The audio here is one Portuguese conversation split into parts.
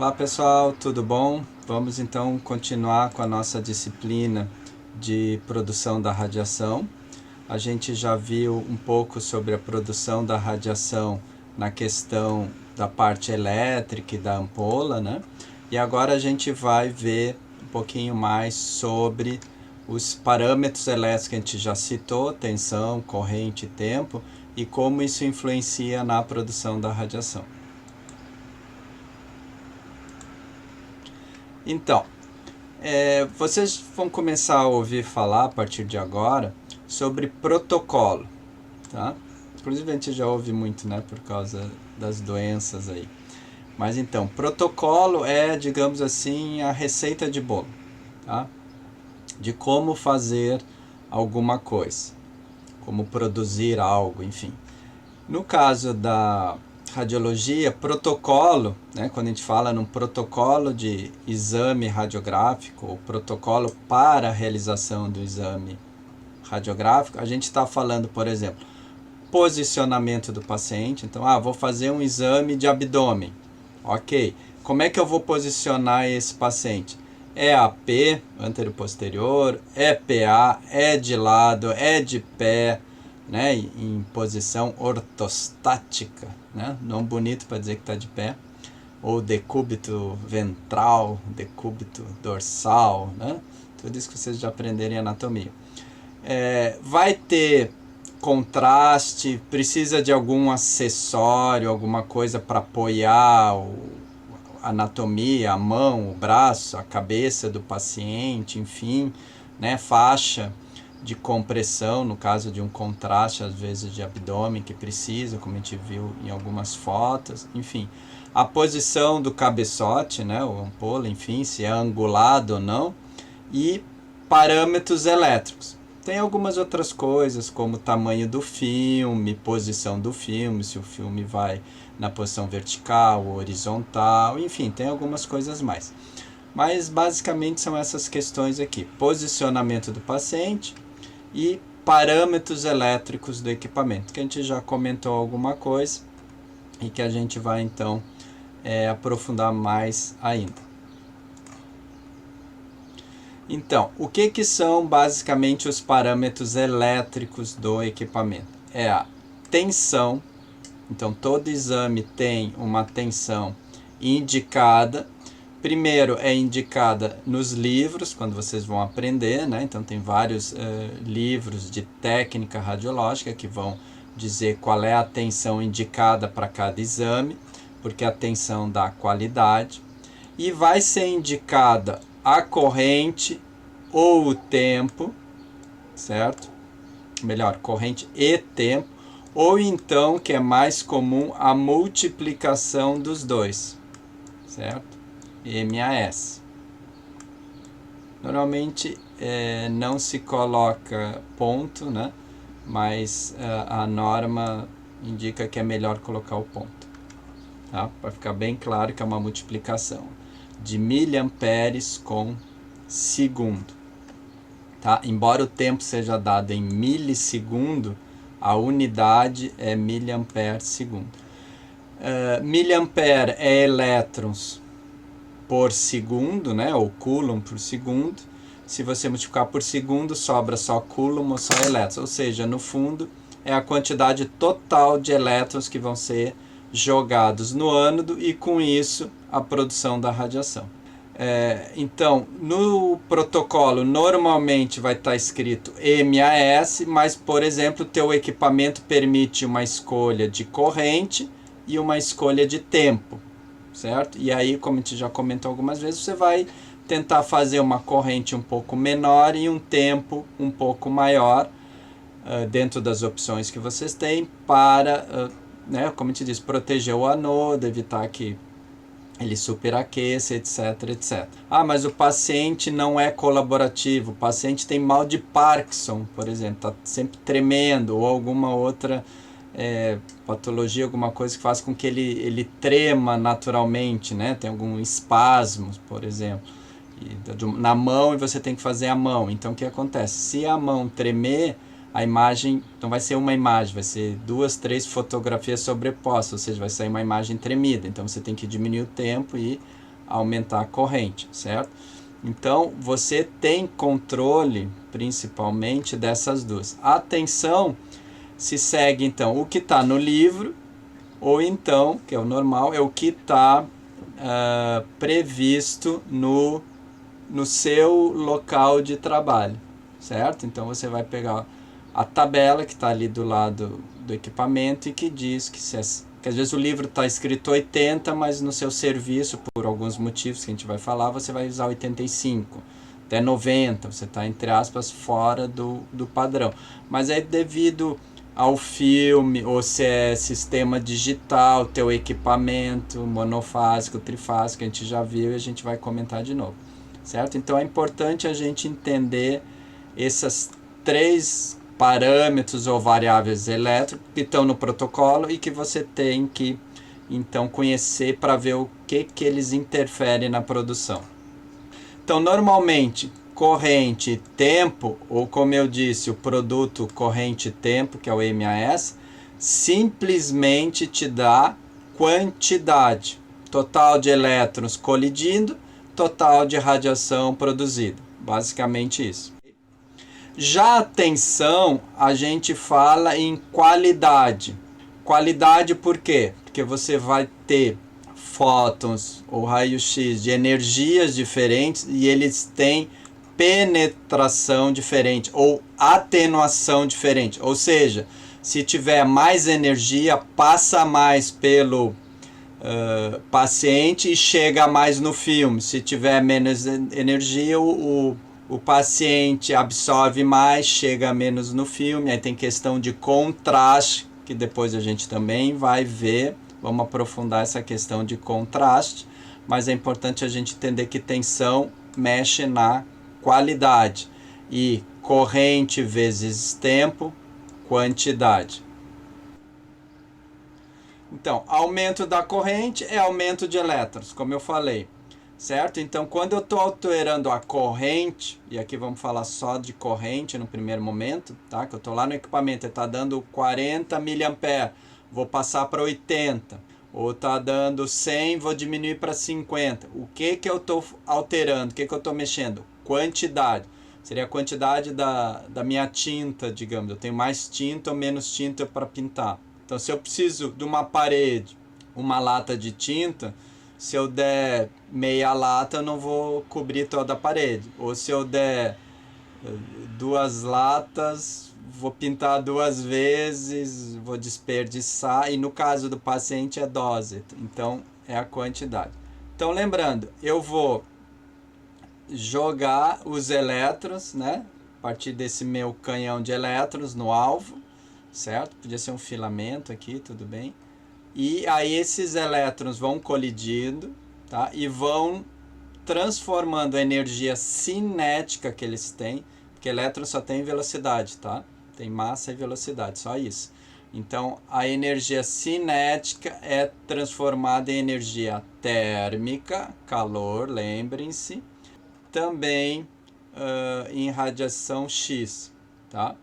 Olá pessoal, tudo bom? Vamos então continuar com a nossa disciplina de produção da radiação. A gente já viu um pouco sobre a produção da radiação na questão da parte elétrica e da ampola, né? E agora a gente vai ver um pouquinho mais sobre os parâmetros elétricos que a gente já citou, tensão, corrente e tempo, e como isso influencia na produção da radiação. Então, vocês vão começar a ouvir falar a partir de agora sobre protocolo, tá? Inclusive a gente já ouve muito, né, por causa das doenças aí. Mas então, protocolo é, digamos assim, a receita de bolo, tá? De como fazer alguma coisa, como produzir algo, enfim. No caso da radiologia, protocolo, né, quando a gente fala num protocolo de exame radiográfico, ou protocolo para a realização do exame radiográfico, a gente está falando, por exemplo, posicionamento do paciente. Então, vou fazer um exame de abdômen. Ok. Como é que eu vou posicionar esse paciente? É AP, anterior-posterior, é PA, é de lado, é de pé, né, em posição ortostática, né, não bonito para dizer que está de pé, ou decúbito ventral, decúbito dorsal, né, tudo isso que vocês já aprenderam em anatomia. Vai ter contraste, precisa de algum acessório, alguma coisa para apoiar a anatomia, a mão, o braço, a cabeça do paciente, enfim, né, faixa de compressão, no caso de um contraste, às vezes de abdômen que precisa, como a gente viu em algumas fotos, enfim. A posição do cabeçote, né, o ampola, enfim, se é angulado ou não, e parâmetros elétricos. Tem algumas outras coisas, como o tamanho do filme, posição do filme, se o filme vai na posição vertical ou horizontal, enfim, tem algumas coisas mais. Mas basicamente são essas questões aqui: posicionamento do paciente e parâmetros elétricos do equipamento, que a gente já comentou alguma coisa e que a gente vai então aprofundar mais ainda. Então, o que são basicamente os parâmetros elétricos do equipamento? É a tensão. Então, todo exame tem uma tensão indicada. Primeiro é indicada nos livros, quando vocês vão aprender, né? Então tem vários livros de técnica radiológica que vão dizer qual é a tensão indicada para cada exame, porque a tensão dá qualidade. E vai ser indicada a corrente ou o tempo, certo? Melhor, corrente e tempo, ou então, que é mais comum, a multiplicação dos dois, certo? MAS. Normalmente não se coloca ponto, né? Mas a norma indica que é melhor colocar o ponto, tá? Para ficar bem claro que é uma multiplicação de miliamperes com segundo, tá? Embora o tempo seja dado em milissegundo, a unidade é miliampere segundo. Miliampere é elétrons por segundo, né? Ou coulomb por segundo. Se você multiplicar por segundo, sobra só coulomb ou só elétrons. Ou seja, no fundo, é a quantidade total de elétrons que vão ser jogados no ânodo e, com isso, a produção da radiação. Então, no protocolo, normalmente vai estar escrito MAS, mas, por exemplo, o teu equipamento permite uma escolha de corrente e uma escolha de tempo, certo? E aí, como a gente já comentou algumas vezes, você vai tentar fazer uma corrente um pouco menor e um tempo um pouco maior, dentro das opções que vocês têm, para, né, como a gente diz, proteger o anodo, evitar que ele superaqueça, etc, etc. Mas o paciente não é colaborativo, o paciente tem mal de Parkinson, por exemplo, está sempre tremendo, ou alguma outra patologia, alguma coisa que faz com que ele trema naturalmente, né? Tem algum espasmo, por exemplo, na mão, e você tem que fazer a mão. Então o que acontece? Se a mão tremer, a imagem não vai ser uma imagem, vai ser 2, 3 fotografias sobrepostas, ou seja, vai sair uma imagem tremida. Então você tem que diminuir o tempo e aumentar a corrente, certo? Então, você tem controle, principalmente, dessas duas. A tensão se segue, então, o que está no livro, ou então, que é o normal, é o que está previsto no seu local de trabalho, certo? Então, você vai pegar a tabela que está ali do lado do equipamento e que diz que que às vezes o livro está escrito 80, mas no seu serviço, por alguns motivos que a gente vai falar, você vai usar 85, até 90, você está, entre aspas, fora do padrão. Mas é devido ao filme, ou se é sistema digital, teu equipamento, monofásico, trifásico, a gente já viu e a gente vai comentar de novo, certo? Então é importante a gente entender essas três parâmetros ou variáveis elétricos que estão no protocolo e que você tem que então conhecer para ver o que eles interferem na produção. Então, normalmente, corrente e tempo, ou como eu disse, o produto corrente e tempo, que é o MAS, simplesmente te dá quantidade, total de elétrons colidindo, total de radiação produzida, basicamente isso. Já a tensão, a gente fala em qualidade. Qualidade por quê? Porque você vai ter fótons ou raio-x de energias diferentes e eles têm penetração diferente ou atenuação diferente. Ou seja, se tiver mais energia, passa mais pelo paciente e chega mais no filme. Se tiver menos energia, o paciente absorve mais, chega menos no filme. Aí tem questão de contraste, que depois a gente também vai ver. Vamos aprofundar essa questão de contraste, mas é importante a gente entender que tensão mexe na qualidade e corrente vezes tempo, quantidade. Então, aumento da corrente é aumento de elétrons, como eu falei, certo? Então, quando eu estou alterando a corrente, e aqui vamos falar só de corrente no primeiro momento, tá? Que eu estou lá no equipamento, ele está dando 40 mA, vou passar para 80, ou está dando 100, vou diminuir para 50. O que eu estou alterando? O que eu estou mexendo? Quantidade. Seria a quantidade da minha tinta, digamos. Eu tenho mais tinta ou menos tinta para pintar. Então, se eu preciso de uma parede, uma lata de tinta, se eu der meia lata, eu não vou cobrir toda a parede. Ou se eu der 2 latas, vou pintar 2 vezes, vou desperdiçar. E no caso do paciente é dose, então é a quantidade. Então, lembrando, eu vou jogar os elétrons, né? A partir desse meu canhão de elétrons no alvo, certo? Podia ser um filamento aqui, tudo bem. E aí esses elétrons vão colidindo, tá? E vão transformando a energia cinética que eles têm, porque elétron só tem velocidade, tá? Tem massa e velocidade, só isso. Então, a energia cinética é transformada em energia térmica, calor, lembrem-se, também em radiação X, tá?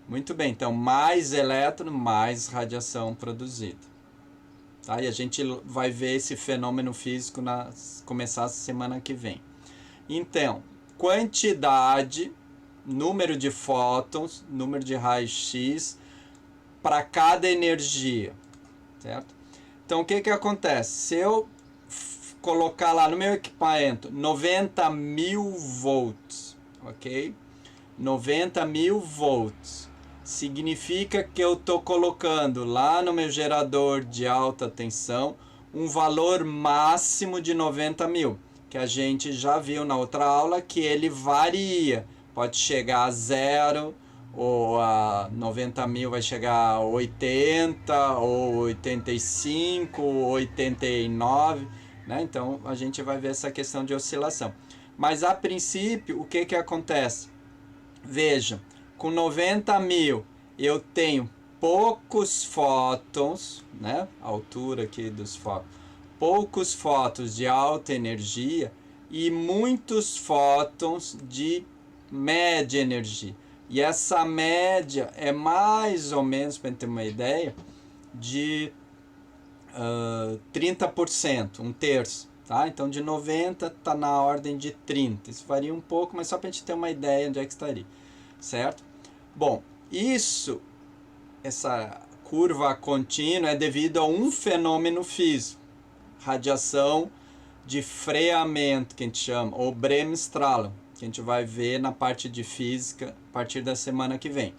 Muito bem, então mais elétron, mais radiação produzida. Tá? E a gente vai ver esse fenômeno físico começar a semana que vem. Então, quantidade, número de fótons, número de raios-x para cada energia, certo? Então, o que acontece? Se eu colocar lá no meu equipamento 90.000 volts, ok? 90.000 volts. Significa que eu estou colocando lá no meu gerador de alta tensão um valor máximo de 90.000, que a gente já viu na outra aula que ele varia, pode chegar a 0, ou a 90.000 vai chegar a 80, ou 85, ou 89, né? Então a gente vai ver essa questão de oscilação. Mas a princípio, o que acontece? Vejam, com 90.000 eu tenho poucos fótons, né? A altura aqui dos fótons. Poucos fótons de alta energia e muitos fótons de média energia. E essa média é mais ou menos, para ter uma ideia, de 30%, um terço. tá? Então de 90 está na ordem de 30. Isso varia um pouco, mas só para a gente ter uma ideia onde é que estaria, certo? Bom, essa curva contínua é devido a um fenômeno físico, radiação de freamento, que a gente chama, ou Bremsstrahlung, que a gente vai ver na parte de física a partir da semana que vem.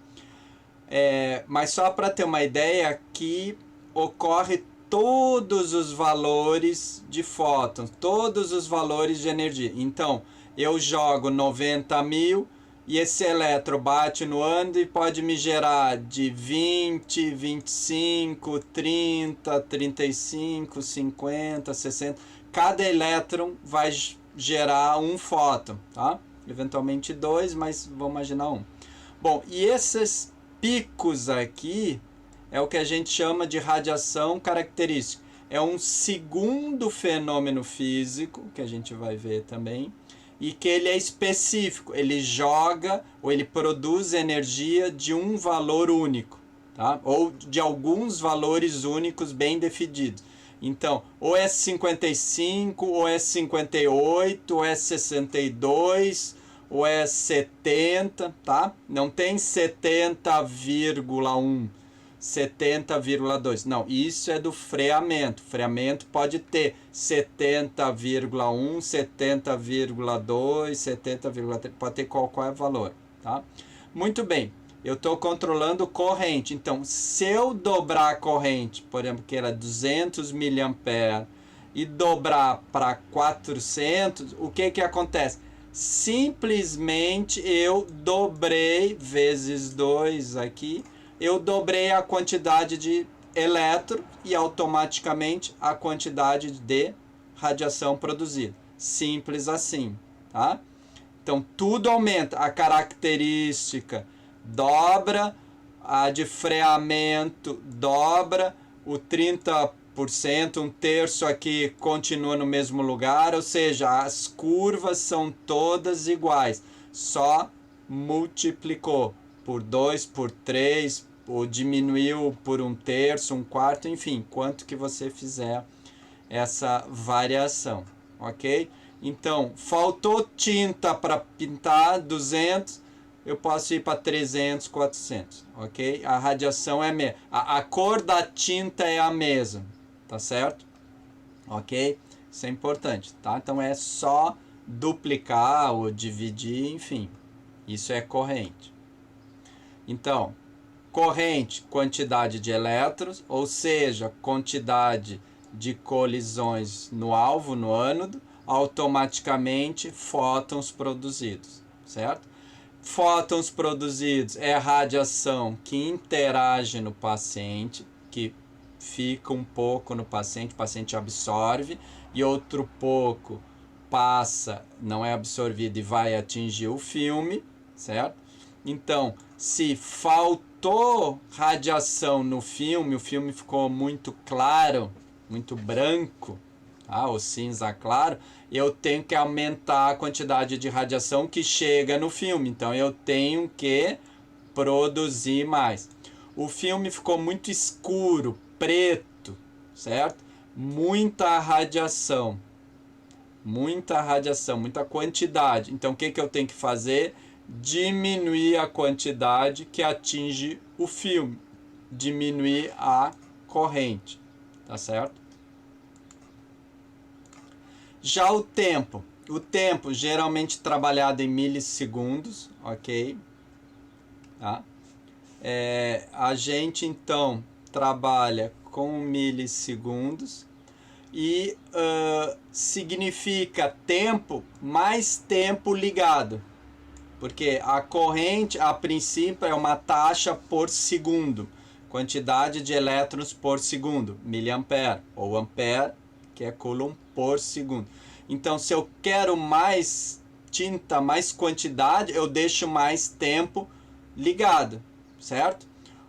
Mas só para ter uma ideia, aqui ocorre todos os valores de fótons, todos os valores de energia. Então, eu jogo 90 mil e esse elétron bate no ânodo e pode me gerar de 20, 25, 30, 35, 50, 60. Cada elétron vai gerar um fóton, tá? Eventualmente dois, mas vamos imaginar um. Bom, e esses picos aqui é o que a gente chama de radiação característica. É um segundo fenômeno físico, que a gente vai ver também, e que ele é específico, ele joga ou ele produz energia de um valor único, tá? Ou de alguns valores únicos bem definidos. Então, ou é 55, ou é 58, ou é 62, ou é 70, tá? Não tem 70,1, 70,2. Não, isso é do freamento. Freamento pode ter 70,1, 70,2, 70,3, pode ter qualquer valor, tá? Muito bem. Eu estou controlando corrente. Então, se eu dobrar a corrente, por exemplo, que era 200 mA e dobrar para 400, o que acontece? Simplesmente eu dobrei vezes 2 aqui, eu dobrei a quantidade de elétron e automaticamente a quantidade de radiação produzida. Simples assim, tá? Então tudo aumenta, a característica dobra, a de freamento dobra, o 30%, um terço aqui continua no mesmo lugar, ou seja, as curvas são todas iguais, só multiplicou por 2, por 3, ou diminuiu por um terço, um quarto, enfim, quanto que você fizer essa variação, ok? Então, faltou tinta para pintar 200, eu posso ir para 300, 400, ok? A radiação é a mesma, a cor da tinta é a mesma, tá certo? Ok? Isso é importante, tá? Então é só duplicar ou dividir, enfim, isso é corrente. Então, corrente, quantidade de elétrons, ou seja, quantidade de colisões no alvo, no ânodo, automaticamente fótons produzidos, certo? Fótons produzidos é a radiação que interage no paciente, que fica um pouco no paciente, o paciente absorve, e outro pouco passa, não é absorvido e vai atingir o filme, certo? Então, se faltou radiação no filme, o filme ficou muito claro, muito branco, tá? Ou cinza claro, eu tenho que aumentar a quantidade de radiação que chega no filme. Então eu tenho que produzir mais. O filme ficou muito escuro, preto, certo? Muita radiação, muita quantidade. Então o que eu tenho que fazer? Diminuir a quantidade que atinge o filme, diminuir a corrente, tá certo? Já o tempo geralmente trabalhado em milissegundos, ok? Tá? A gente então trabalha com milissegundos e significa tempo mais tempo ligado, porque a corrente a princípio é uma taxa por segundo, quantidade de elétrons por segundo, miliampere, ou ampere, que é coulomb por segundo. Então, se eu quero mais tinta, mais quantidade, eu deixo mais tempo ligado, certo?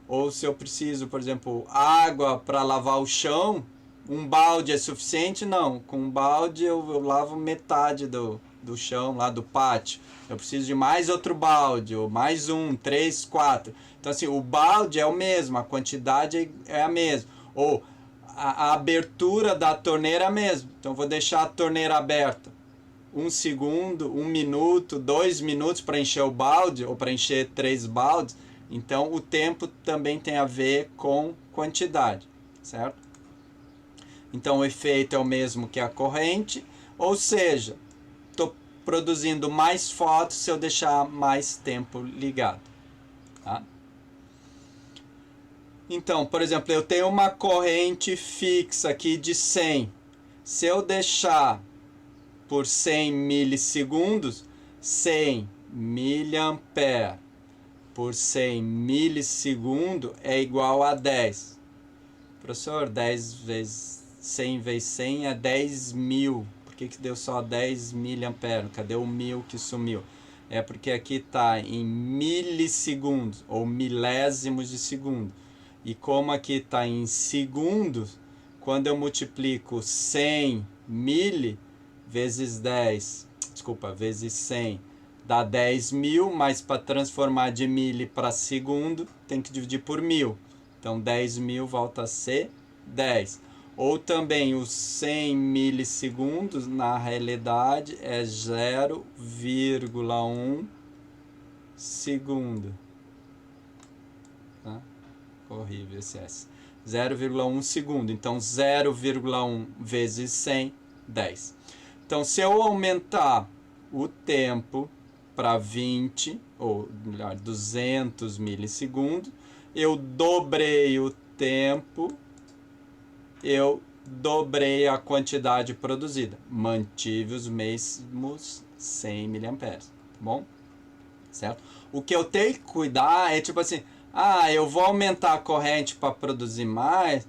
Ou se eu preciso, por exemplo, água para lavar o chão, um balde é suficiente? Não, com um balde eu lavo metade do chão lá do pátio. Eu preciso de mais outro balde, ou mais um, 3, 4. Então assim, o balde é o mesmo, a quantidade é a mesma. Ou a abertura da torneira mesmo. Então vou deixar a torneira aberta 1 segundo, 1 minuto, 2 minutos para encher o balde ou para encher 3 baldes. Então o tempo também tem a ver com quantidade, certo? Então o efeito é o mesmo que a corrente, ou seja, estou produzindo mais fotos se eu deixar mais tempo ligado, tá? Então, por exemplo, eu tenho uma corrente fixa aqui de 100. Se eu deixar por 100 milissegundos, 100 miliampere por 100 milissegundos é igual a 10. Professor, 10 vezes 100 vezes 100 é 10 mil. Por que deu só 10 miliamperes? Cadê o mil que sumiu? É porque aqui está em milissegundos ou milésimos de segundo. E como aqui está em segundos, quando eu multiplico 100 mili vezes 10, desculpa, vezes 100, dá 10 mil, mas para transformar de mili para segundo, tem que dividir por 1000. Então 10 mil volta a ser 10. Ou também os 100 milissegundos, na realidade, é 0,1 segundo. Tá? Horrível esse S. 0,1 segundo. Então 0,1 vezes 100, 10. Então se eu aumentar o tempo para 20, ou melhor, 200 milissegundos, eu dobrei o tempo, eu dobrei a quantidade produzida. Mantive os mesmos 100 miliamperes, tá bom? Certo? O que eu tenho que cuidar é tipo assim, eu vou aumentar a corrente para produzir mais,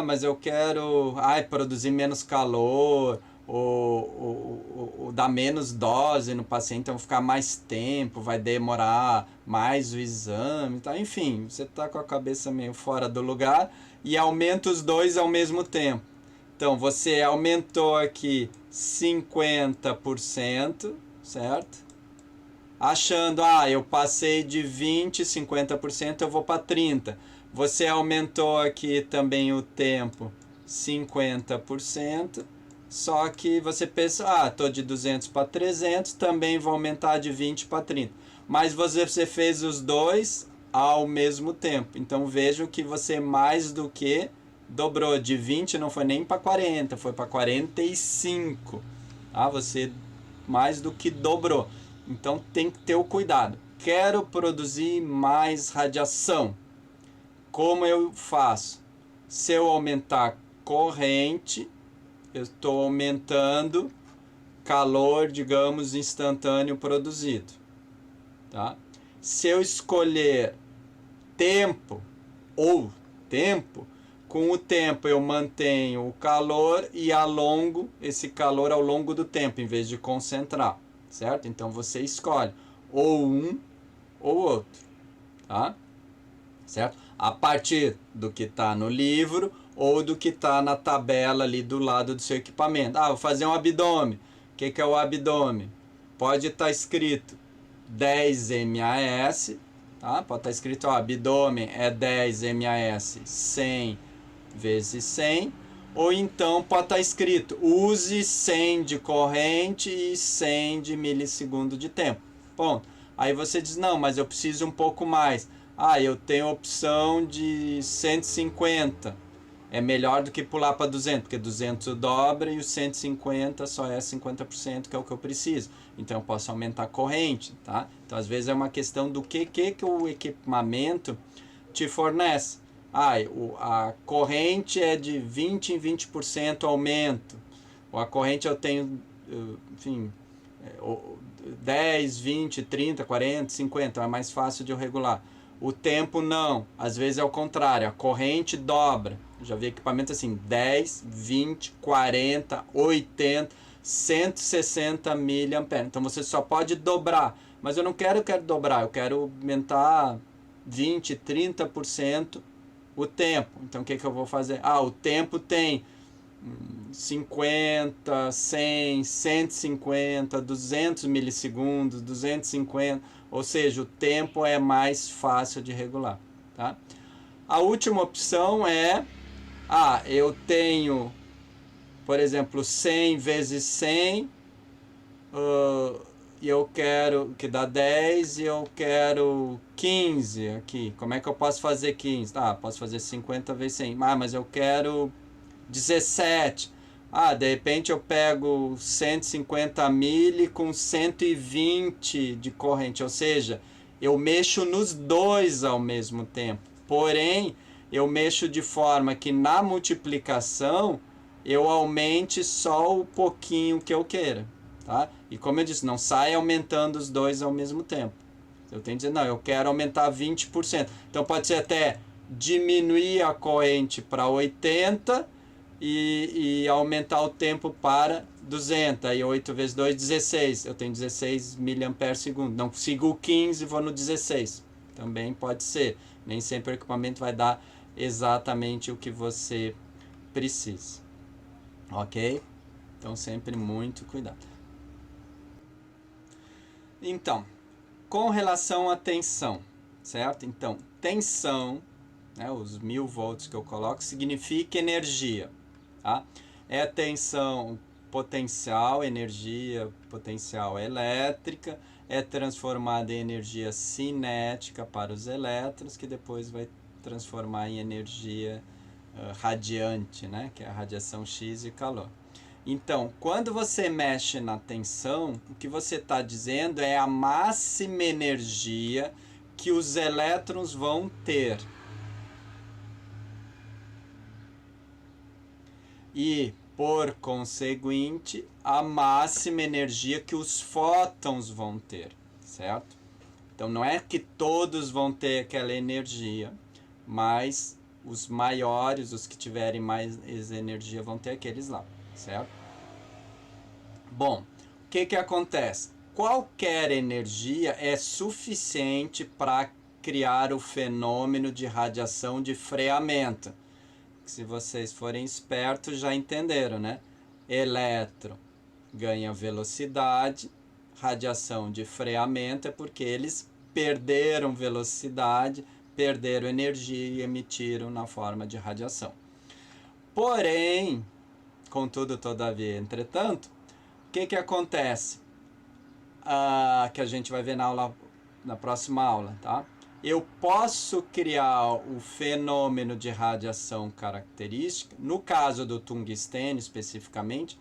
mas eu quero produzir menos calor, ou dar menos dose no paciente, então ficar mais tempo, vai demorar mais o exame, tá? Enfim, você está com a cabeça meio fora do lugar e aumenta os dois ao mesmo tempo. Então você aumentou aqui 50%, certo? Achando, eu passei de 20%, 50%, eu vou para 30%. Você aumentou aqui também o tempo 50%. Só que você pensa, estou de 200 para 300, também vou aumentar de 20 para 30. Mas você fez os dois ao mesmo tempo. Então vejam que você mais do que dobrou. De 20 não foi nem para 40, foi para 45. Você mais do que dobrou. Então tem que ter o cuidado. Quero produzir mais radiação. Como eu faço? Se eu aumentar corrente, eu estou aumentando calor, digamos, instantâneo produzido. Tá? Se eu escolher tempo, com o tempo eu mantenho o calor e alongo esse calor ao longo do tempo, em vez de concentrar. Certo? Então você escolhe ou um ou outro. Tá? Certo? A partir do que está no livro ou do que está na tabela ali do lado do seu equipamento. Vou fazer um abdômen. O que é o abdômen? Pode estar escrito 10 MAS, tá? Pode estar escrito, abdômen é 10 MAS 100 vezes 100, ou então pode estar escrito, use 100 de corrente e 100 de milissegundo de tempo. Ponto. Aí você diz, não, mas eu preciso um pouco mais. Eu tenho a opção de 150. É melhor do que pular para 200, porque 200 dobra e o 150 só é 50%, que é o que eu preciso. Então eu posso aumentar a corrente, tá? Então às vezes é uma questão do que o equipamento te fornece. A corrente é de 20 em 20% aumento. Ou a corrente eu tenho, enfim, 10, 20, 30, 40, 50, então é mais fácil de eu regular. O tempo não, às vezes é o contrário, a corrente dobra. Já vi equipamento assim, 10, 20, 40, 80, 160 miliamperes. Então você só pode dobrar, mas eu não quero dobrar, eu quero aumentar 20, 30% o tempo. Então o que eu vou fazer? O tempo tem 50, 100, 150, 200 milissegundos, 250, ou seja, o tempo é mais fácil de regular, tá? A última opção é Eu tenho, por exemplo, 100 vezes 100, e eu quero, que dá 10, e eu quero 15 aqui. Como é que eu posso fazer 15? Posso fazer 50 vezes 100. Mas eu quero 17. De repente eu pego 150 mili com 120 de corrente, ou seja, eu mexo nos dois ao mesmo tempo. Porém, eu mexo de forma que na multiplicação eu aumente só o pouquinho que eu queira, tá? E como eu disse, não sai aumentando os dois ao mesmo tempo. Eu tenho que dizer, não, eu quero aumentar 20%. Então pode ser até diminuir a corrente para 80 e aumentar o tempo para 200. Aí 8 vezes 2, 16. Eu tenho 16 mAh. Não consigo 15, vou no 16. Também pode ser. Nem sempre o equipamento vai dar exatamente o que você precisa. Ok? Então sempre muito cuidado. Então, com relação à tensão, certo? Então, tensão, né, os 1000 volts que eu coloco, significa energia. Tá? É tensão potencial, energia potencial elétrica, é transformada em energia cinética para os elétrons, que depois vai transformar em energia radiante, né, que é a radiação X e calor. Então, quando você mexe na tensão, o que você está dizendo é a máxima energia que os elétrons vão ter. E, por conseguinte, a máxima energia que os fótons vão ter, certo? Então, não é que todos vão ter aquela energia, mas os maiores, os que tiverem mais energia, vão ter aqueles lá, certo? Bom, o que acontece? Qualquer energia é suficiente para criar o fenômeno de radiação de freamento. Se vocês forem espertos, já entenderam, né? Elétron ganha velocidade, radiação de freamento é porque eles perderam velocidade, perderam energia e emitiram na forma de radiação. Porém, contudo, todavia, entretanto, o que acontece? Que a gente vai ver na próxima aula, tá? Eu posso criar o fenômeno de radiação característica, no caso do tungstênio especificamente,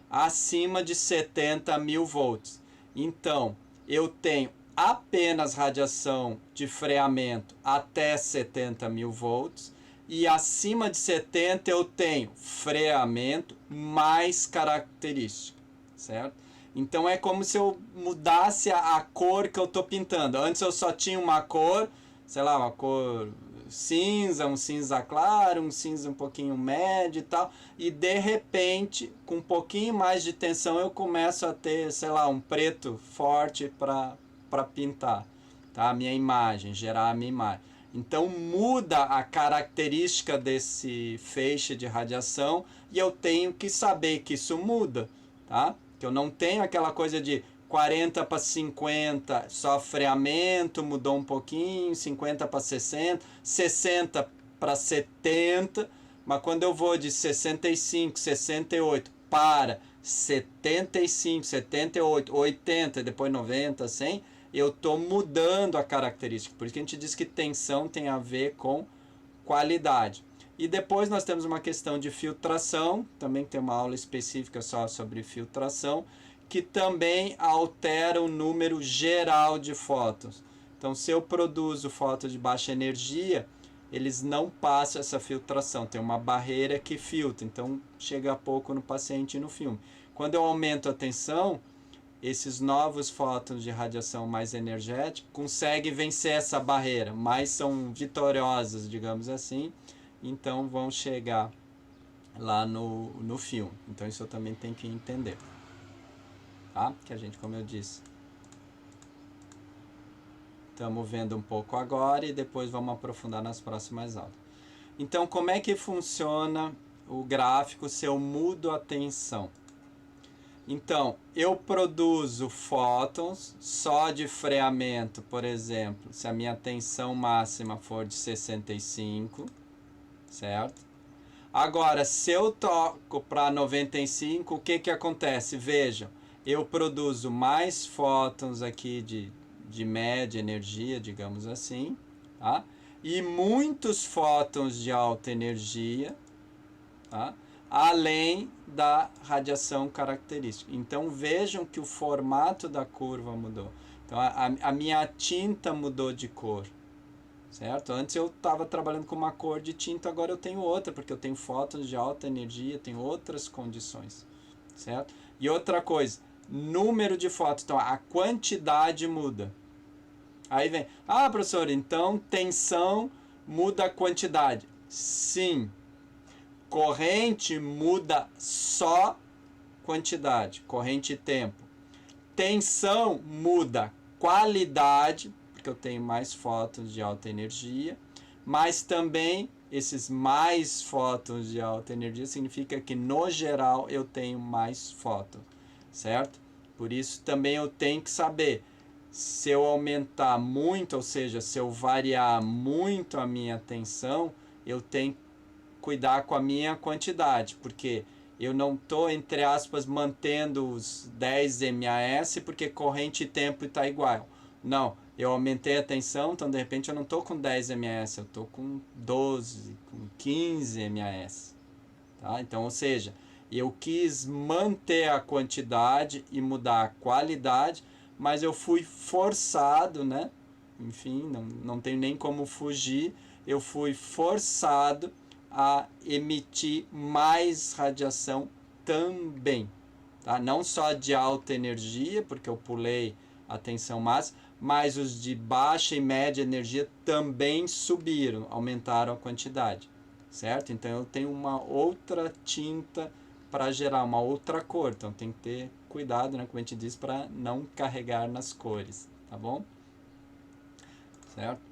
acima de 70 mil volts. Então, eu tenho apenas radiação de freamento até 70 mil volts, e acima de 70 eu tenho freamento mais característica, certo? Então é como se eu mudasse a cor que eu estou pintando. Antes eu só tinha uma cor, sei lá, uma cor cinza, um cinza claro, um cinza um pouquinho médio e tal. E de repente, com um pouquinho mais de tensão, eu começo a ter, sei lá, um preto forte para pintar, tá? A minha imagem, gerar a minha imagem. Então muda a característica desse feixe de radiação e eu tenho que saber que isso muda, tá? Que eu não tenho aquela coisa de 40 para 50, só freamento, mudou um pouquinho, 50 para 60, 60 para 70, mas quando eu vou de 65, 68 para 75, 78, 80, depois 90, 100, eu estou mudando a característica. Por isso que a gente diz que tensão tem a ver com qualidade. E depois nós temos uma questão de filtração, também tem uma aula específica só sobre filtração, que também altera o número geral de fótons. Então, se eu produzo fótons de baixa energia, eles não passam essa filtração, tem uma barreira que filtra, então chega pouco no paciente e no filme. Quando eu aumento a tensão, esses novos fótons de radiação mais energética conseguem vencer essa barreira, mas são vitoriosos, digamos assim, então vão chegar lá no filme. Então isso eu também tenho que entender, tá? Que a gente, como eu disse, estamos vendo um pouco agora e depois vamos aprofundar nas próximas aulas. Então, como é que funciona o gráfico se eu mudo a tensão? Então, eu produzo fótons só de freamento, por exemplo, se a minha tensão máxima for de 65, certo? Agora, se eu toco para 95, o que acontece? Vejam, eu produzo mais fótons aqui de média energia, digamos assim, tá? E muitos fótons de alta energia, tá? Além da radiação característica. Então vejam que o formato da curva mudou. Então a minha tinta mudou de cor, certo? Antes eu estava trabalhando com uma cor de tinta, agora eu tenho outra, porque eu tenho fótons de alta energia, tenho outras condições, certo? E outra coisa, número de fótons, então a quantidade muda. Aí vem, professor, então tensão muda a quantidade. Sim, corrente muda só quantidade, corrente e tempo. Tensão muda qualidade, porque eu tenho mais fótons de alta energia, mas também esses mais fótons de alta energia significa que no geral eu tenho mais fótons, certo? Por isso também eu tenho que saber se eu aumentar muito, ou seja, se eu variar muito a minha tensão, eu tenho que cuidar com a minha quantidade, porque eu não estou, entre aspas, mantendo os 10 MAS porque corrente e tempo está igual. Não, eu aumentei a tensão, então de repente eu não estou com 10 MAS, eu estou com 12, com 15 MAS. Tá? Então, ou seja, eu quis manter a quantidade e mudar a qualidade, mas eu fui forçado, né? Enfim, não tenho nem como fugir, eu fui forçado a emitir mais radiação também, tá? Não só de alta energia, porque eu pulei a tensão máxima, mas os de baixa e média energia também subiram, aumentaram a quantidade, certo? Então eu tenho uma outra tinta para gerar uma outra cor, então tem que ter cuidado, né, como a gente diz, para não carregar nas cores, tá bom? Certo?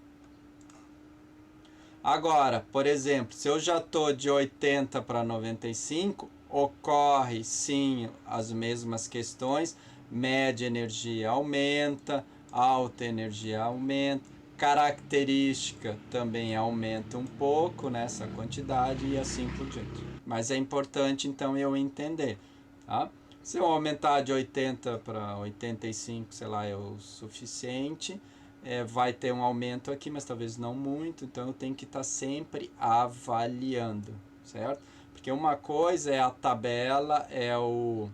Agora, por exemplo, se eu já estou de 80 para 95, ocorre sim as mesmas questões, média energia aumenta, alta energia aumenta, característica também aumenta um pouco nessa quantidade e assim por diante. Mas é importante então eu entender, tá? Se eu aumentar de 80 para 85, sei lá, é o suficiente, vai ter um aumento aqui, mas talvez não muito, então eu tenho que estar sempre avaliando, certo? Porque uma coisa é a tabela, é o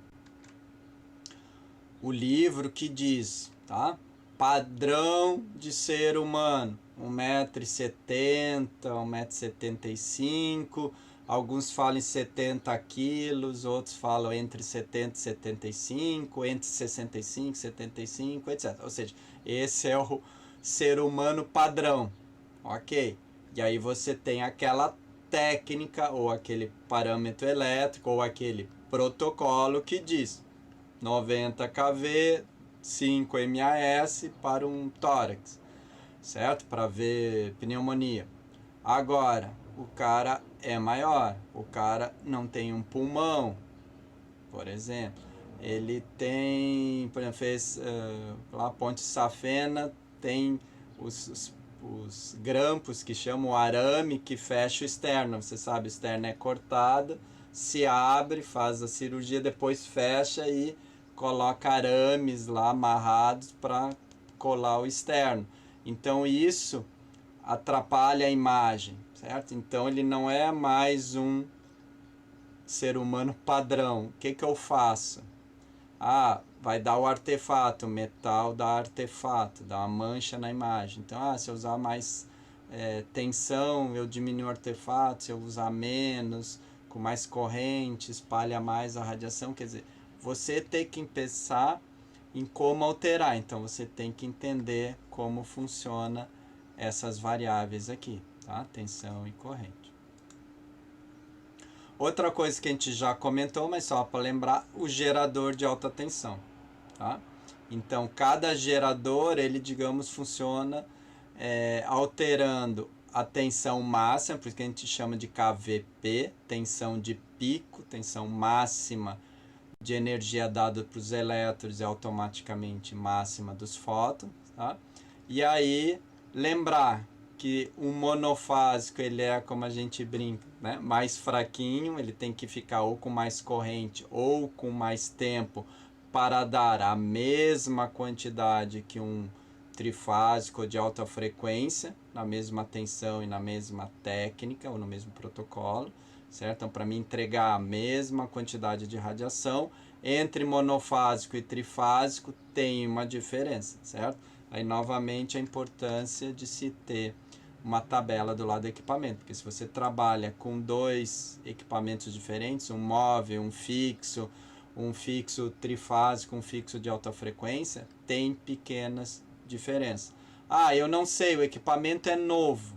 livro que diz, tá? Padrão de ser humano, 1,70 m, 1,75 m, alguns falam em 70 quilos, outros falam entre 70 e 75, entre 65 e 75, etc. Ou seja, esse é o ser humano padrão, ok? E aí você tem aquela técnica, ou aquele parâmetro elétrico, ou aquele protocolo que diz 90 kV, 5 MAS para um tórax, certo? Para ver pneumonia. Agora, o cara é maior, o cara não tem um pulmão, por exemplo. Ele tem, por exemplo, fez lá Ponte Safena, tem os grampos que chamam arame que fecha o externo. Você sabe, o externo é cortado, se abre, faz a cirurgia, depois fecha e coloca arames lá amarrados para colar o externo. Então isso atrapalha a imagem, certo? Então ele não é mais um ser humano padrão. O que eu faço? Vai dar o artefato, o metal dá artefato, dá uma mancha na imagem. Então, se eu usar mais tensão, eu diminuo o artefato, se eu usar menos, com mais corrente, espalha mais a radiação. Quer dizer, você tem que pensar em como alterar. Então, você tem que entender como funciona essas variáveis aqui, tá? Tensão e corrente. Outra coisa que a gente já comentou, mas só para lembrar, o gerador de alta tensão, tá? Então, cada gerador, ele, digamos, funciona alterando a tensão máxima, por isso que a gente chama de KVP, tensão de pico, tensão máxima de energia dada para os elétrons e automaticamente máxima dos fótons, tá? E aí, lembrar que o monofásico ele é, como a gente brinca, né, mais fraquinho, ele tem que ficar ou com mais corrente ou com mais tempo para dar a mesma quantidade que um trifásico de alta frequência, na mesma tensão e na mesma técnica ou no mesmo protocolo, certo? Então, para me entregar a mesma quantidade de radiação, entre monofásico e trifásico tem uma diferença, certo? Aí, novamente, a importância de se ter uma tabela do lado do equipamento, porque se você trabalha com dois equipamentos diferentes, um móvel, um fixo trifásico, um fixo de alta frequência, tem pequenas diferenças. Ah, eu não sei, o equipamento é novo.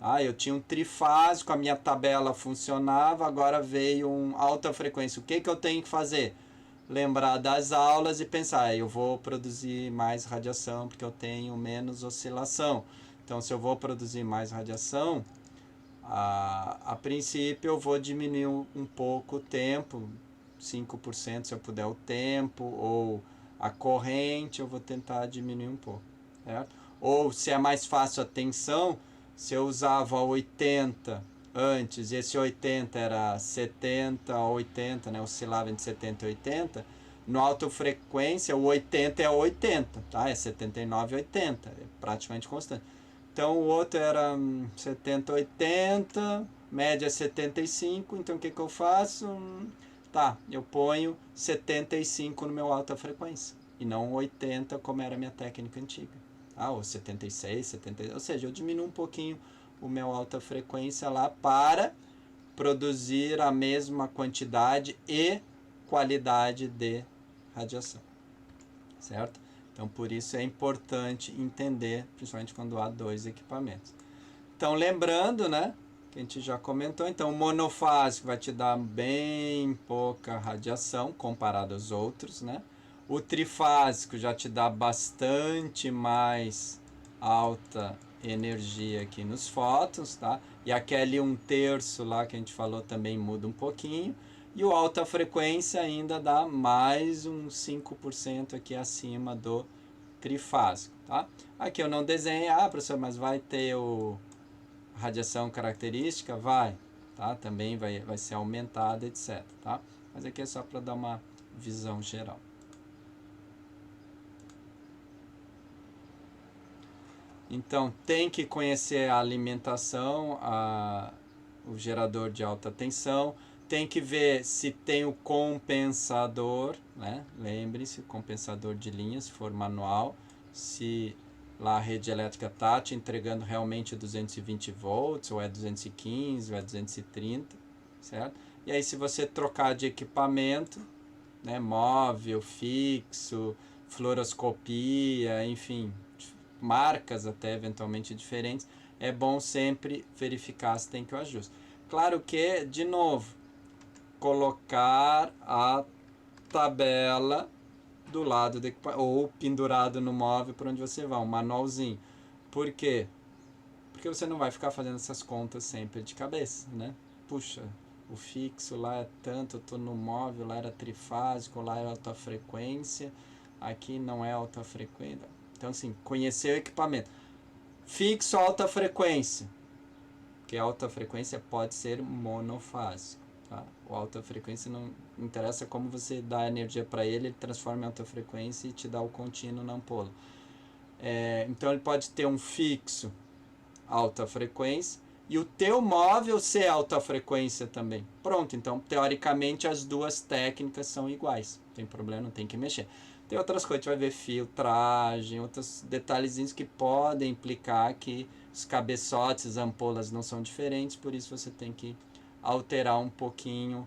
Ah, eu tinha um trifásico, a minha tabela funcionava, agora veio um alta frequência. O que eu tenho que fazer? Lembrar das aulas e pensar, eu vou produzir mais radiação porque eu tenho menos oscilação. Então, se eu vou produzir mais radiação, a princípio eu vou diminuir um pouco o tempo, 5% se eu puder o tempo, ou a corrente eu vou tentar diminuir um pouco, certo? Ou se é mais fácil a tensão, se eu usava 80 antes, e esse 80 era 70 a 80, né? Oscilava entre 70 e 80, no alta frequência o 80 é 80, tá? É 79 e 80, é praticamente constante. Então o outro era 70, 80, média 75, então o que eu faço? Tá, eu ponho 75 no meu alta frequência, e não 80 como era a minha técnica antiga. Ah, ou 76, 70, ou seja, eu diminuo um pouquinho o meu alta frequência lá para produzir a mesma quantidade e qualidade de radiação, certo? Então, por isso é importante entender, principalmente quando há dois equipamentos. Então, lembrando, né, que a gente já comentou, então o monofásico vai te dar bem pouca radiação comparado aos outros, né? O trifásico já te dá bastante mais alta energia aqui nos fótons, tá? E aquele 1/3 lá que a gente falou também muda um pouquinho. E o alta frequência ainda dá mais uns 5% aqui acima do trifásico, tá? Aqui eu não desenhei, professor, mas vai ter radiação característica? Vai, tá? Também vai ser aumentada, etc, tá? Mas aqui é só para dar uma visão geral. Então, tem que conhecer a alimentação, o gerador de alta tensão, tem que ver se tem o compensador, né? Lembre-se, o compensador de linha, se for manual, se lá a rede elétrica está te entregando realmente 220 volts, ou é 215, ou é 230, certo? E aí, se você trocar de equipamento, né, móvel, fixo, fluoroscopia, enfim, marcas até eventualmente diferentes, é bom sempre verificar se tem que o ajuste. Claro que, de novo, colocar a tabela do lado do equipamento, ou pendurado no móvel para onde você vai, um manualzinho. Por quê? Porque você não vai ficar fazendo essas contas sempre de cabeça, né? Puxa, o fixo lá é tanto, eu tô no móvel, lá era trifásico, lá é alta frequência, aqui não é alta frequência. Então, assim, conhecer o equipamento. Fixo alta frequência, porque alta frequência pode ser monofásico. Tá? O alta frequência não interessa como você dá energia para ele, ele transforma em alta frequência e te dá o contínuo na ampola. Então ele pode ter um fixo alta frequência e o teu móvel ser alta frequência também. Pronto, então teoricamente as duas técnicas são iguais. Não tem problema, não tem que mexer. Tem outras coisas, a gente vai ver filtragem, outros detalhezinhos que podem implicar que os cabeçotes, as ampolas não são diferentes, por isso você tem que alterar um pouquinho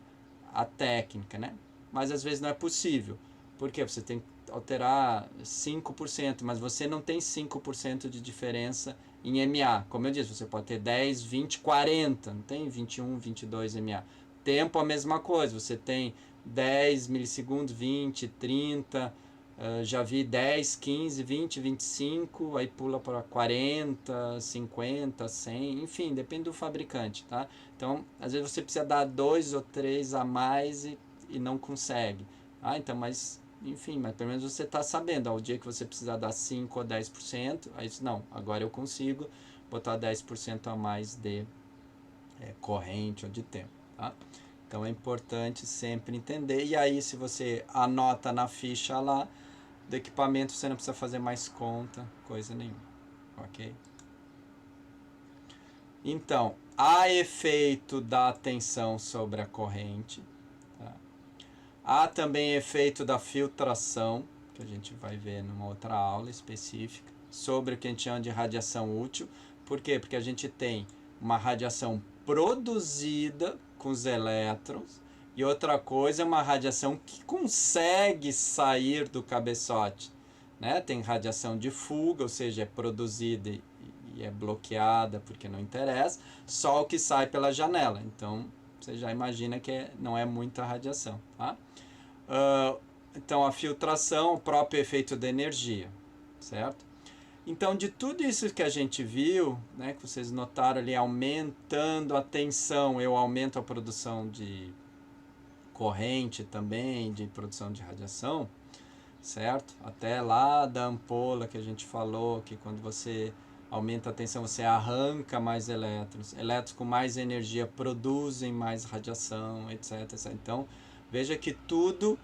a técnica, né? Mas às vezes não é possível. Porque você tem que alterar 5%, mas você não tem 5% de diferença em MA. Como eu disse, você pode ter 10, 20, 40, não tem 21, 22 MA. Tempo a mesma coisa, você tem 10 milissegundos, 20, 30, já vi 10, 15, 20, 25, aí pula para 40, 50, 100, enfim, depende do fabricante, tá? Então, às vezes você precisa dar 2 ou 3 a mais e não consegue. Então, mas, enfim, mas pelo menos você está sabendo, ao dia que você precisar dar 5 ou 10%, aí não, agora eu consigo, botar 10% a mais de corrente ou de tempo, tá? Então é importante sempre entender, e aí se você anota na ficha lá do equipamento, você não precisa fazer mais conta, coisa nenhuma, ok? Então, há efeito da tensão sobre a corrente, tá? Há também efeito da filtração, que a gente vai ver numa outra aula específica, sobre o que a gente chama de radiação útil. Por quê? Porque a gente tem uma radiação produzida com os elétrons, e outra coisa é uma radiação que consegue sair do cabeçote, né? Tem radiação de fuga, ou seja, é produzida e é bloqueada porque não interessa, só o que sai pela janela. Então, você já imagina que não é muita radiação, tá? Então, a filtração, o próprio efeito da energia, certo? Então, de tudo isso que a gente viu, né, que vocês notaram ali, aumentando a tensão, eu aumento a produção de corrente também, de produção de radiação, certo? Até lá da ampola que a gente falou, que quando você aumenta a tensão, você arranca mais elétrons. Elétrons com mais energia produzem mais radiação, etc. Então, veja que tudo,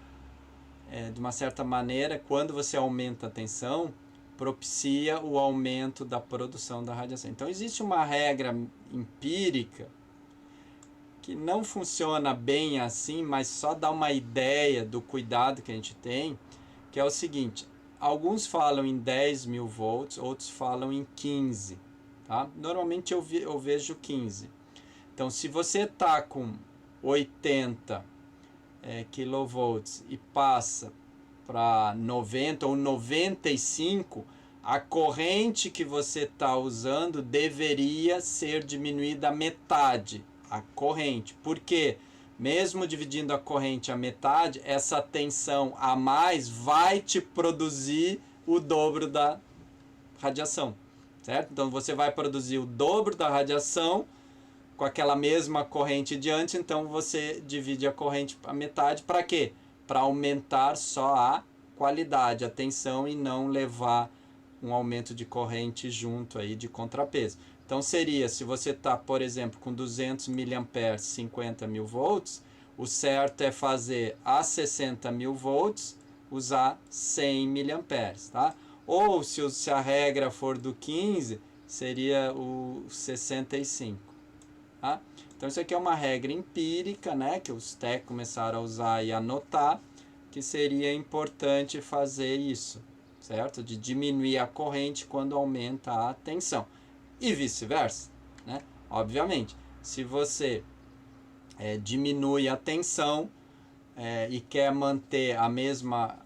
de uma certa maneira, quando você aumenta a tensão, propicia o aumento da produção da radiação. Então, existe uma regra empírica que não funciona bem assim, mas só dá uma ideia do cuidado que a gente tem, que é o seguinte: alguns falam em 10 mil volts, outros falam em 15, tá? Normalmente eu vejo 15. Então, se você está com 80 kilovolts e passa para 90 ou 95, a corrente que você está usando deveria ser diminuída a metade. A corrente. Por quê? Mesmo dividindo a corrente a metade, essa tensão a mais vai te produzir o dobro da radiação, certo? Então você vai produzir o dobro da radiação com aquela mesma corrente de antes, então você divide a corrente a metade. Para quê? Para aumentar só a qualidade, a tensão, e não levar um aumento de corrente junto aí de contrapeso. Então seria, se você está, por exemplo, com 200 mA, 50 mil volts, o certo é fazer a 60 mil volts, usar 100 mA, tá? Ou se a regra for do 15, seria o 65. Tá? Então isso aqui é uma regra empírica, né, que os técnicos começaram a usar e anotar, que seria importante fazer isso, certo? De diminuir a corrente quando aumenta a tensão. E vice-versa, né? Obviamente, se você diminui a tensão e quer manter a mesma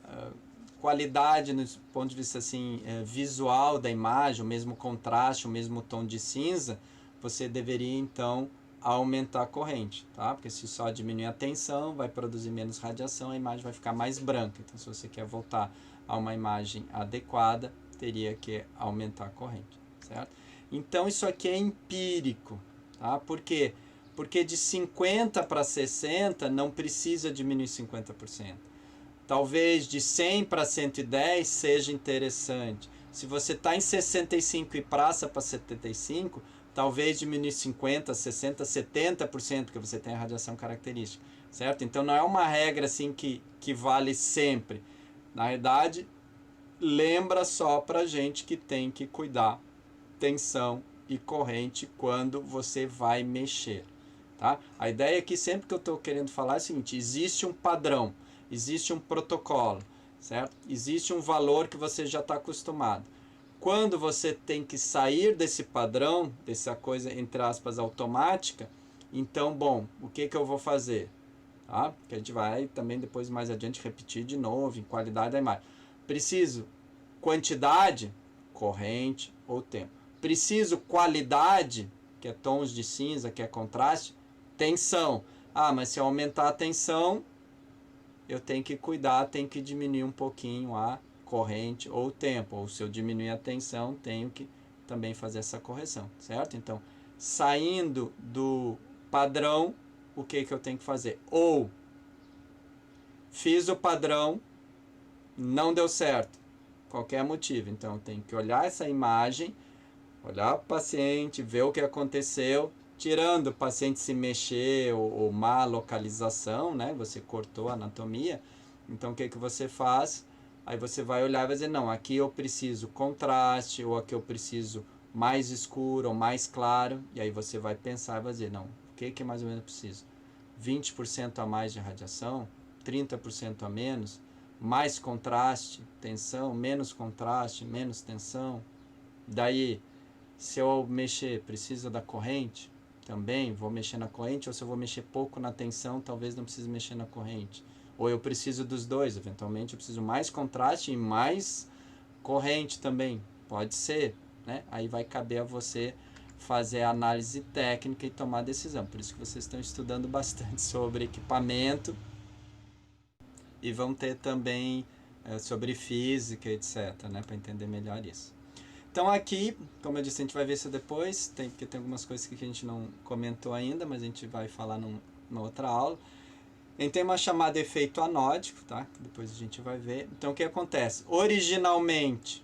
qualidade no ponto de vista assim, visual da imagem, o mesmo contraste, o mesmo tom de cinza, você deveria então aumentar a corrente, tá? Porque se só diminuir a tensão, vai produzir menos radiação, a imagem vai ficar mais branca. Então, se você quer voltar a uma imagem adequada, teria que aumentar a corrente, certo? Então, isso aqui é empírico, tá? Por quê? Porque de 50 para 60 não precisa diminuir 50%. Talvez de 100 para 110 seja interessante. Se você está em 65 e passa para 75, talvez diminuir 50, 60, 70%, porque você tem a radiação característica, certo? Então não é uma regra assim que vale sempre. Na verdade, lembra só para gente que tem que cuidar tensão e corrente quando você vai mexer, tá? A ideia aqui sempre que eu estou querendo falar é o seguinte: existe um padrão, existe um protocolo, certo? Existe um valor que você já está acostumado. Quando você tem que sair desse padrão, dessa coisa, entre aspas, automática, então, bom, o que eu vou fazer? Tá? Que a gente vai também depois mais adiante repetir de novo, em qualidade da imagem. Preciso quantidade, corrente ou tempo. Preciso qualidade, que é tons de cinza, que é contraste, tensão. Ah, mas se eu aumentar a tensão, eu tenho que cuidar, tenho que diminuir um pouquinho a corrente ou o tempo, ou se eu diminuir a tensão, tenho que também fazer essa correção, certo? Então, saindo do padrão, o que eu tenho que fazer? Ou fiz o padrão, não deu certo, qualquer motivo, então eu tenho que olhar essa imagem, Olhar para o paciente, ver o que aconteceu, tirando o paciente se mexer ou má localização, né? Você cortou a anatomia. Então, o que você faz? Aí você vai olhar e vai dizer, não, aqui eu preciso contraste, ou aqui eu preciso mais escuro ou mais claro. E aí você vai pensar e vai dizer, não, o que mais ou menos eu preciso? 20% a mais de radiação? 30% a menos? Mais contraste, tensão, menos contraste, menos tensão? Daí, se eu mexer, precisa da corrente? Também vou mexer na corrente, ou se eu vou mexer pouco na tensão, talvez não precise mexer na corrente. Ou eu preciso dos dois, eventualmente eu preciso mais contraste e mais corrente também. Pode ser, né? Aí vai caber a você fazer a análise técnica e tomar a decisão. Por isso que vocês estão estudando bastante sobre equipamento e vão ter também sobre física, etc, né? Para entender melhor isso. Então aqui, como eu disse, a gente vai ver isso depois, porque tem algumas coisas que a gente não comentou ainda, mas a gente vai falar numa outra aula. A gente tem uma chamada efeito anódico, tá? Depois a gente vai ver. Então o que acontece? Originalmente,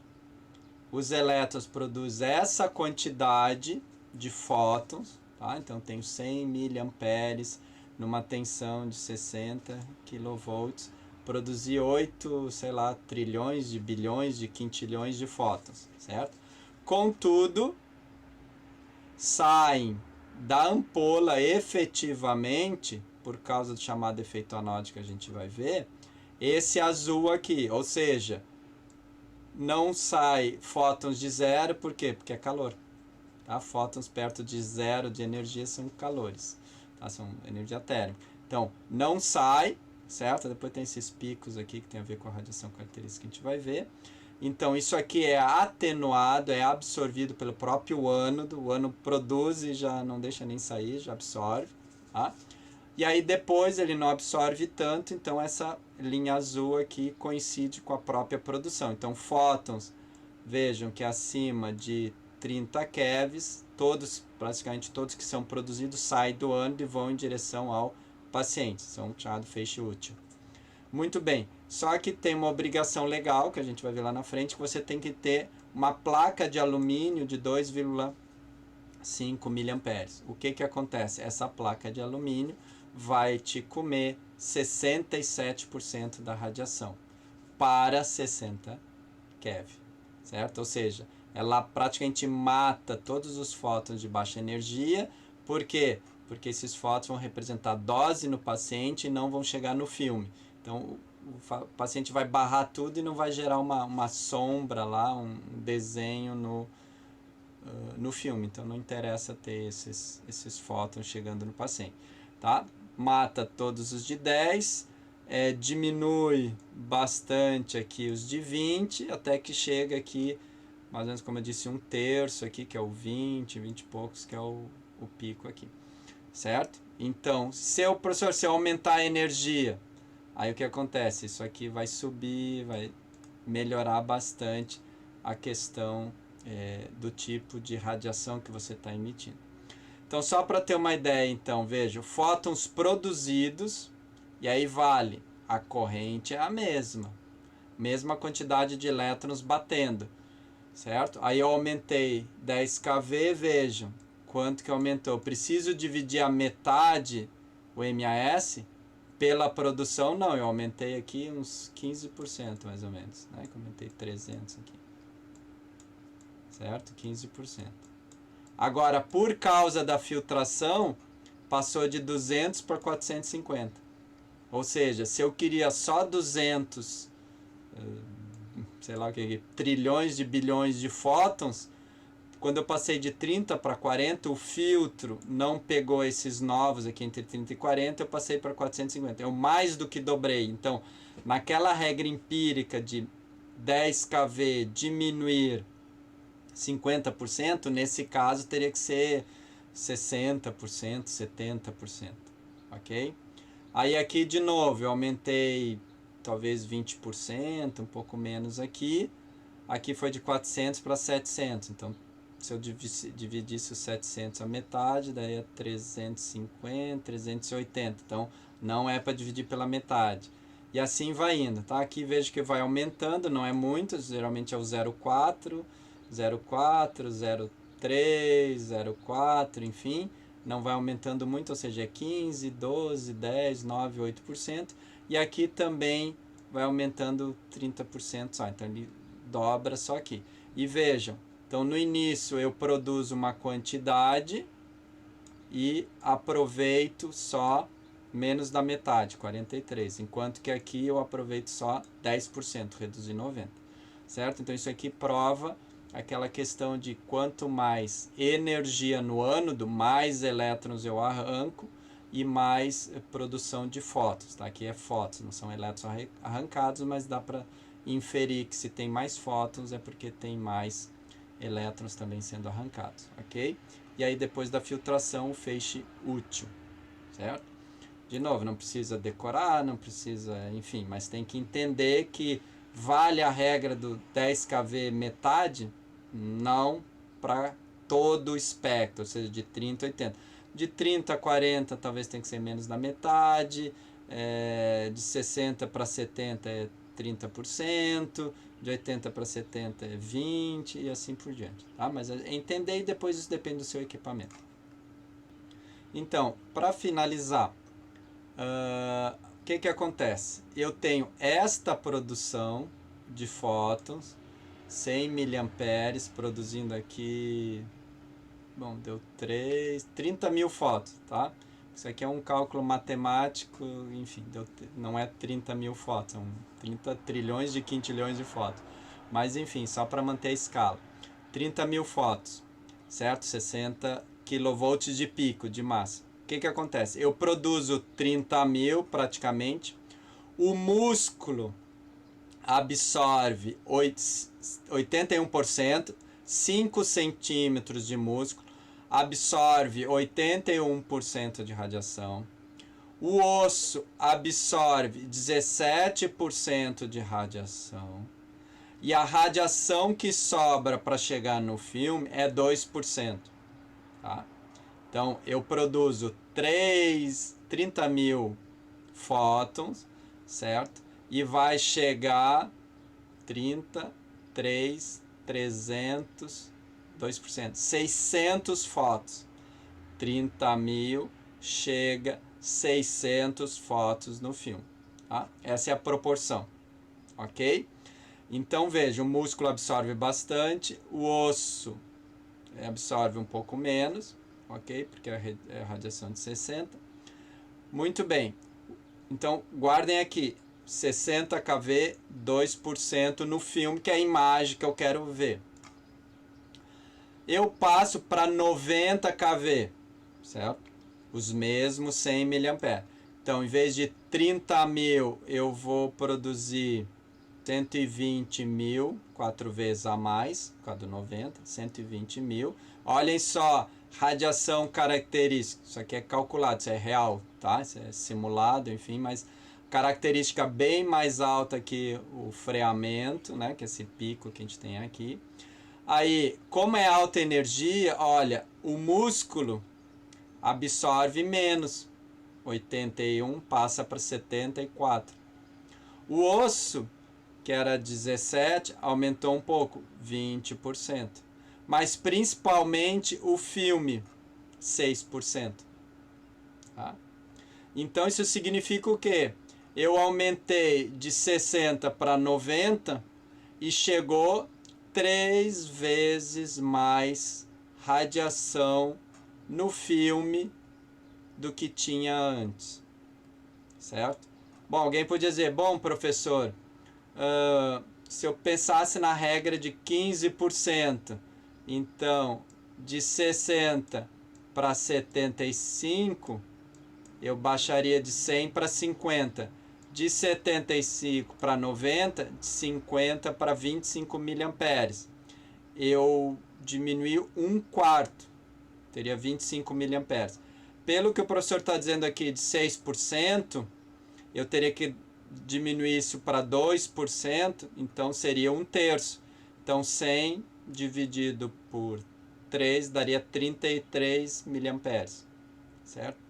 os elétrons produzem essa quantidade de fótons, tá? Então tem 100 miliamperes numa tensão de 60 kV, produzir 8, sei lá, trilhões de bilhões de quintilhões de fótons, certo? Contudo, saem da ampola efetivamente, por causa do chamado efeito anódico que a gente vai ver, esse azul aqui, ou seja, não sai fótons de zero, por quê? Porque é calor. Tá? Fótons perto de zero de energia são calores, tá? São energia térmica. Então, não sai, certo? Depois tem esses picos aqui que tem a ver com a radiação característica que a gente vai ver. Então, isso aqui é atenuado, é absorvido pelo próprio ânodo. O ânodo produz e já não deixa nem sair, já absorve. Tá? E aí depois ele não absorve tanto, então essa linha azul aqui coincide com a própria produção. Então, fótons, vejam que acima de 30 kevs, praticamente todos que são produzidos saem do ânodo e vão em direção ao paciente. São chamados feixe útil. Muito bem, só que tem uma obrigação legal, que a gente vai ver lá na frente, que você tem que ter uma placa de alumínio de 2,5 miliamperes. O que acontece? Essa placa de alumínio vai te comer 67% da radiação para 60 keV, certo? Ou seja, ela praticamente mata todos os fótons de baixa energia. Por quê? Porque esses fótons vão representar dose no paciente e não vão chegar no filme. Então, o paciente vai barrar tudo e não vai gerar uma sombra lá, um desenho no filme. Então, não interessa ter esses fótons chegando no paciente. Tá? Mata todos os de 10, diminui bastante aqui os de 20, até que chega aqui, mais ou menos como eu disse, um terço aqui, que é o 20 e poucos, que é o pico aqui. Certo? Então, se eu aumentar a energia, aí o que acontece? Isso aqui vai subir, vai melhorar bastante a questão do tipo de radiação que você está emitindo. Então, só para ter uma ideia, então, veja, fótons produzidos, e aí vale, a corrente é a mesma quantidade de elétrons batendo, certo? Aí eu aumentei 10 kV, vejam, quanto que aumentou? Eu preciso dividir a metade, o MAS, pela produção? Não, eu aumentei aqui uns 15% mais ou menos, né? Eu aumentei 300 aqui, certo? 15%. Agora, por causa da filtração, passou de 200 para 450. Ou seja, se eu queria só 200, sei lá o que, trilhões de bilhões de fótons, quando eu passei de 30 para 40, o filtro não pegou esses novos aqui entre 30 e 40, eu passei para 450. Eu mais do que dobrei. Então, naquela regra empírica de 10 kV diminuir 50%, nesse caso teria que ser 60%, 70%, ok? Aí aqui de novo eu aumentei talvez 20%, um pouco menos aqui. Aqui foi de 400 para 700, então se eu dividisse os 700 a metade, daria 350, 380. Então não é para dividir pela metade. E assim vai indo, tá? Aqui vejo que vai aumentando, não é muito, geralmente é o 0,4, 0,4, 0,3, 0,4, enfim, não vai aumentando muito, ou seja, é 15, 12, 10, 9, 8%, e aqui também vai aumentando 30% só, então ele dobra só aqui. E vejam, então no início eu produzo uma quantidade e aproveito só menos da metade, 43%, enquanto que aqui eu aproveito só 10%, reduzi 90%, certo? Então isso aqui prova aquela questão de quanto mais energia no ânodo, mais elétrons eu arranco e mais produção de fótons, tá? Aqui é fótons, não são elétrons arrancados, mas dá para inferir que se tem mais fótons é porque tem mais elétrons também sendo arrancados, ok? E aí depois da filtração o feixe útil, certo? De novo, não precisa decorar, não precisa, enfim, mas tem que entender que vale a regra do 10 kV metade, não para todo o espectro, ou seja, de 30 a 80. De 30 a 40 talvez tenha que ser menos da metade, de 60 para 70 é 30%, de 80 para 70 é 20% e assim por diante. Tá? Mas entender e depois isso depende do seu equipamento. Então, para finalizar, o que acontece? Eu tenho esta produção de fótons, 100 mA produzindo aqui, bom, deu 30 mil fótons, tá? Isso aqui é um cálculo matemático, enfim, não é 30 mil fótons, são 30 trilhões de quintilhões de fótons. Mas enfim, só para manter a escala. 30 mil fótons, certo? 60 kV de pico de massa. O que acontece? Eu produzo 30 mil praticamente, o músculo absorve 81%, 5 centímetros de músculo, absorve 81% de radiação, o osso absorve 17% de radiação, e a radiação que sobra para chegar no filme é 2%. Tá? Então, eu produzo 30 mil fótons, certo? E vai chegar 300, 2%, 600 fótons. 30 mil chega 600 fótons no filme. Tá? Essa é a proporção, ok? Então, veja, o músculo absorve bastante, o osso absorve um pouco menos, ok? Porque é a radiação de 60. Muito bem. Então, guardem aqui. 60 kV, 2% no filme, que é a imagem que eu quero ver. Eu passo para 90 kV, certo? Os mesmos 100 mA. Então, em vez de 30 mil, eu vou produzir 120 mil, 4 vezes a mais, por causa do 90, 120 mil. Olhem só, radiação característica, isso aqui é calculado, isso é real, tá? Isso é simulado, enfim, mas característica bem mais alta que o freamento, né? Que é esse pico que a gente tem aqui. Aí, como é alta energia, olha, o músculo absorve menos, 81 passa para 74. O osso, que era 17, aumentou um pouco, 20%. Mas principalmente o filme, 6%. Tá? Então isso significa o quê? Eu aumentei de 60 para 90 e chegou 3 vezes mais radiação no filme do que tinha antes. Certo? Bom, alguém podia dizer, bom, professor, se eu pensasse na regra de 15%, então de 60 para 75, eu baixaria de 100 para 50. De 75 para 90, de 50 para 25 miliamperes. Eu diminui um quarto, teria 25 miliamperes. Pelo que o professor está dizendo aqui de 6%, eu teria que diminuir isso para 2%, então seria um terço. Então 100 dividido por 3 daria 33 miliamperes, certo?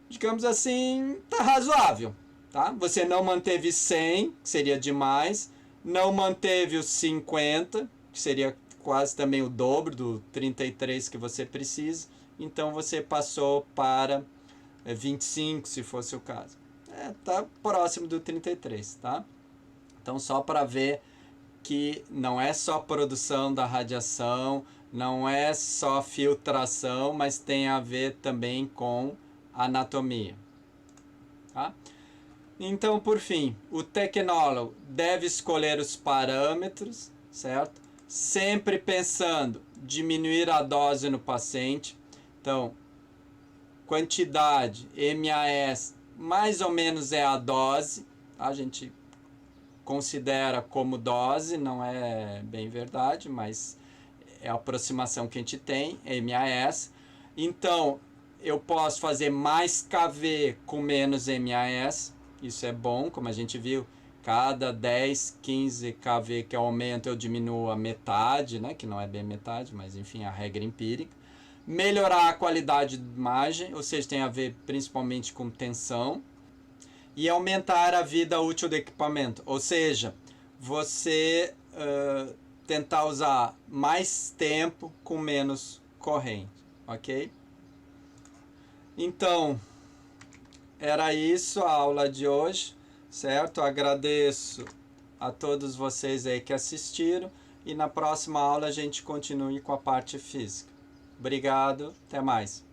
Digamos assim, tá razoável, tá? Você não manteve 100, que seria demais, não manteve os 50, que seria quase também o dobro do 33 que você precisa, então você passou para 25, se fosse o caso. Tá próximo do 33, tá? Então só para ver que não é só produção da radiação, não é só filtração, mas tem a ver também com anatomia, tá? Então, por fim, o tecnólogo deve escolher os parâmetros, certo? Sempre pensando diminuir a dose no paciente. Então, quantidade, MAS, mais ou menos é a dose. A gente considera como dose, não é bem verdade, mas é a aproximação que a gente tem, MAS. Então, eu posso fazer mais KV com menos MAS. Isso é bom, como a gente viu, cada 10, 15 kV que eu aumento, eu diminuo a metade, né? Que não é bem metade, mas enfim, a regra empírica. Melhorar a qualidade de imagem, ou seja, tem a ver principalmente com tensão. E aumentar a vida útil do equipamento, ou seja, você tentar usar mais tempo com menos corrente, ok? Então, era isso a aula de hoje, certo? Agradeço a todos vocês aí que assistiram e na próxima aula a gente continue com a parte física. Obrigado, até mais.